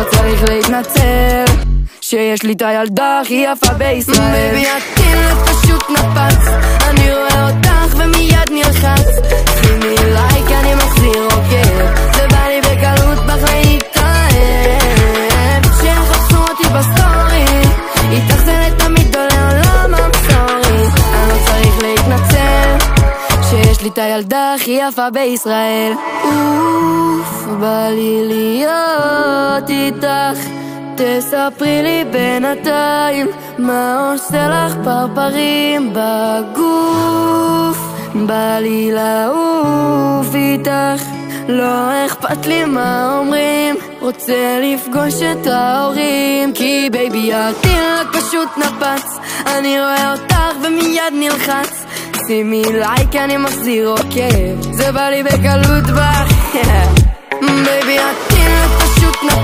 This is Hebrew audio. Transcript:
לא צריך להתנצל שיש לי את הילדה הכי יפה בישראל. בייבי התינוק פשוט נפץ, אני רואה אותך ומיד נלחץ. שימי לייק אני מחזיר עוקב, זה בא לי בקלות בך להתאהב. שיחפשו אותי בסטורי, איתך זה לתמיד עולה עולם המסורי. אני לא צריך להתנצל שיש לי את הילדה הכי יפה בישראל. אוף, בא לי להיות איתך, תספרי לי בינתיים מה עושה לך פרפרים בגוף. בא לי לעוף איתך, לא אכפת לי מה אומרים, רוצה לפגוש את ההורים. כי בייבי התינוק פשוט נפץ, אני רואה אותך ומיד נלחץ. שימי לייק אני מחזיר עוקב, זה בא לי בקלות בך. בייבי התינוק פשוט נפץ.